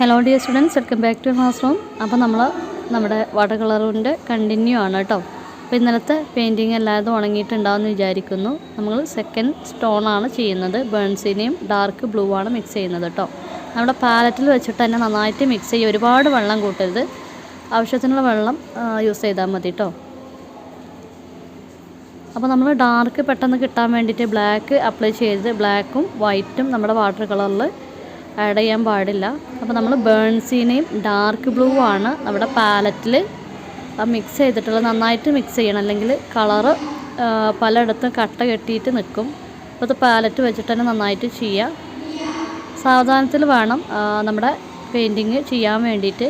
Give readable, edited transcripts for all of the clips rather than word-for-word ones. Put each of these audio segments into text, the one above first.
Hello dear students, welcome back to classroom. അപ്പോൾ നമ്മുടെ water കളറിൻ്റെ കണ്ടിന്യൂ ആണ് കേട്ടോ. അപ്പോൾ ഇന്നലത്തെ പെയിൻറ്റിങ് എല്ലാതും ഉണങ്ങിയിട്ടുണ്ടാവുമെന്ന് വിചാരിക്കുന്നു. നമ്മൾ സെക്കൻഡ് സ്റ്റോണാണ് ചെയ്യുന്നത്. ബേൺസിനെയും ഡാർക്ക് ബ്ലൂ ആണ് മിക്സ് ചെയ്യുന്നത് കേട്ടോ. നമ്മുടെ പാലറ്റിൽ വെച്ചിട്ട് തന്നെ നന്നായിട്ട് മിക്സ് ചെയ്യുക. ഒരുപാട് വെള്ളം കൂട്ടരുത്, ആവശ്യത്തിനുള്ള വെള്ളം യൂസ് ചെയ്താൽ മതി കേട്ടോ. അപ്പോൾ നമ്മൾ ഡാർക്ക് പെട്ടെന്ന് കിട്ടാൻ വേണ്ടിയിട്ട് ബ്ലാക്ക് അപ്ലൈ ചെയ്ത് ബ്ലാക്കും വൈറ്റും നമ്മുടെ വാട്ടർ കളറിൽ ആഡ് ചെയ്യാൻ പാടില്ല. അപ്പോൾ നമ്മൾ ബേൺസിനെയും ഡാർക്ക് ബ്ലൂ ആണ് നമ്മുടെ പാലറ്റിൽ മിക്സ് ചെയ്തിട്ടുള്ളത്. നന്നായിട്ട് മിക്സ് ചെയ്യണം, അല്ലെങ്കിൽ കളറ് പലയിടത്തും കട്ട കെട്ടിയിട്ട് നിൽക്കും. അപ്പോൾ അത് പാലറ്റ് വെച്ചിട്ട് തന്നെ നന്നായിട്ട് ചെയ്യുക. സാവധാനത്തിൽ വേണം നമ്മുടെ പെയിൻറ്റിങ് ചെയ്യാൻ വേണ്ടിയിട്ട്.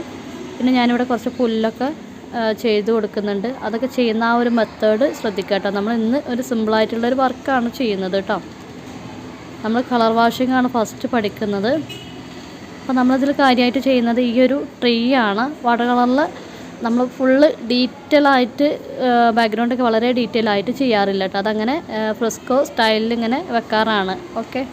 പിന്നെ ഞാനിവിടെ കുറച്ച് പുല്ലൊക്കെ ചെയ്ത് കൊടുക്കുന്നുണ്ട്. അതൊക്കെ ചെയ്യുന്ന ആ ഒരു മെത്തേഡ് ശ്രദ്ധിക്കുക കേട്ടോ. നമ്മൾ ഇന്ന് ഒരു സിമ്പിളായിട്ടുള്ളൊരു വർക്കാണ് ചെയ്യുന്നത് കേട്ടോ. നമ്മൾ കളർ വാഷിംഗ് ആണ് ഫസ്റ്റ് പഠിക്കുന്നത്. അപ്പോൾ നമ്മളിതിൽ കാര്യമായിട്ട് ചെയ്യുന്നത് ഈ ഒരു ട്രീ ആണ്. വാട്ടർ കളറിൽ നമ്മൾ ഫുള്ള് ഡീറ്റെയിൽ ആയിട്ട് ബാക്ക്ഗ്രൗണ്ടൊക്കെ വളരെ ഡീറ്റെയിൽ ആയിട്ട് ചെയ്യാറില്ല കേട്ടോ. അതങ്ങനെ ഫ്രെസ്കോ സ്റ്റൈലിൽ ഇങ്ങനെ വെക്കാറാണ്. ഓക്കെ,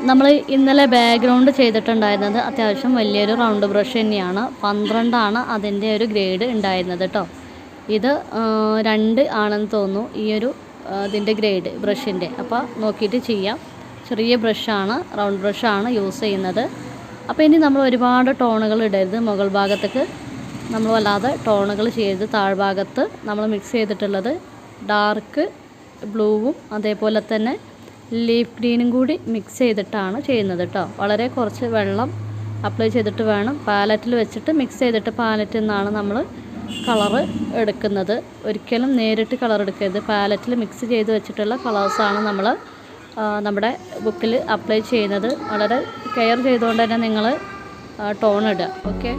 നമ്മൾ ഇന്നലെ ബാക്ക്ഗ്രൗണ്ട് ചെയ്തിട്ടുണ്ടായിരുന്നത് അത്യാവശ്യം വലിയൊരു റൗണ്ട് ബ്രഷ് തന്നെയാണ്. 12 അതിൻ്റെ ഒരു ഗ്രേഡ് ഉണ്ടായിരുന്നത് കേട്ടോ. ഇത് 2 ആണെന്ന് തോന്നുന്നു ഈ ഒരു ഇതിൻ്റെ ഗ്രേഡ് ബ്രഷിൻ്റെ. അപ്പോൾ നോക്കിയിട്ട് ചെയ്യാം. ചെറിയ ബ്രഷാണ്, റൗണ്ട് ബ്രഷാണ് യൂസ് ചെയ്യുന്നത്. അപ്പോൾ ഇനി നമ്മൾ ഒരുപാട് ടോണുകൾ ഇടരുത്. മുകൾ ഭാഗത്തേക്ക് നമ്മൾ വല്ലാതെ ടോണുകൾ ചെയ്ത് താഴ്ഭാഗത്ത് നമ്മൾ മിക്സ് ചെയ്തിട്ടുള്ളത് ഡാർക്ക് ബ്ലൂവും അതേപോലെ തന്നെ ലീഫ് ഗ്രീനും കൂടി മിക്സ് ചെയ്തിട്ടാണ് ചെയ്യുന്നത് കേട്ടോ. വളരെ കുറച്ച് വെള്ളം അപ്ലൈ ചെയ്തിട്ട് വേണം പാലറ്റിൽ വെച്ചിട്ട് മിക്സ് ചെയ്തിട്ട് പാലറ്റിൽ നിന്നാണ് നമ്മൾ കളറ് എടുക്കുന്നത്. ഒരിക്കലും നേരിട്ട് കളർ എടുക്കരുത്. പാലറ്റിൽ മിക്സ് ചെയ്ത് വെച്ചിട്ടുള്ള കളേഴ്സാണ് നമ്മൾ നമ്മുടെ ബുക്കിൽ അപ്ലൈ ചെയ്യുന്നത്. വളരെ കെയർ ചെയ്തുകൊണ്ട് തന്നെ നിങ്ങൾ ടോൺ ഇടുക. ഓക്കെ,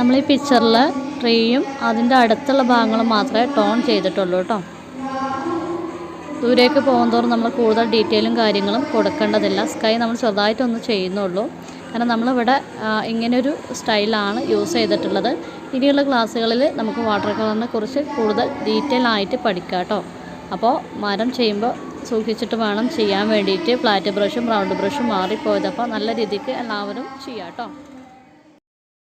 നമ്മൾ ഈ പിക്ചറിൽ ട്രീയും അതിൻ്റെ അടുത്തുള്ള ഭാഗങ്ങളും മാത്രമേ ടോൺ ചെയ്തിട്ടുള്ളൂ കേട്ടോ. ദൂരേക്ക് പോകുന്തോറും നമ്മൾ കൂടുതൽ ഡീറ്റെയിലും കാര്യങ്ങളും കൊടുക്കേണ്ടതില്ല. സ്കൈ നമ്മൾ ചെറുതായിട്ടൊന്ന് ചെയ്യുന്നുള്ളൂ. കാരണം നമ്മളിവിടെ ഇങ്ങനൊരു സ്റ്റൈലാണ് യൂസ് ചെയ്തിട്ടുള്ളത്. ഇനിയുള്ള ക്ലാസ്സുകളിൽ നമുക്ക് വാട്ടർ കളറിനെ കുറിച്ച് കൂടുതൽ ഡീറ്റെയിൽ ആയിട്ട് പഠിക്കാം കേട്ടോ. അപ്പോൾ മരം ചെയ്യുമ്പോൾ സൂക്ഷിച്ചിട്ട് വേണം ചെയ്യാൻ വേണ്ടിയിട്ട്. ഫ്ലാറ്റ് ബ്രഷും റൗണ്ട് ബ്രഷും മാറിപ്പോയത്. അപ്പോൾ നല്ല രീതിക്ക് എല്ലാവരും ചെയ്യാം കേട്ടോ.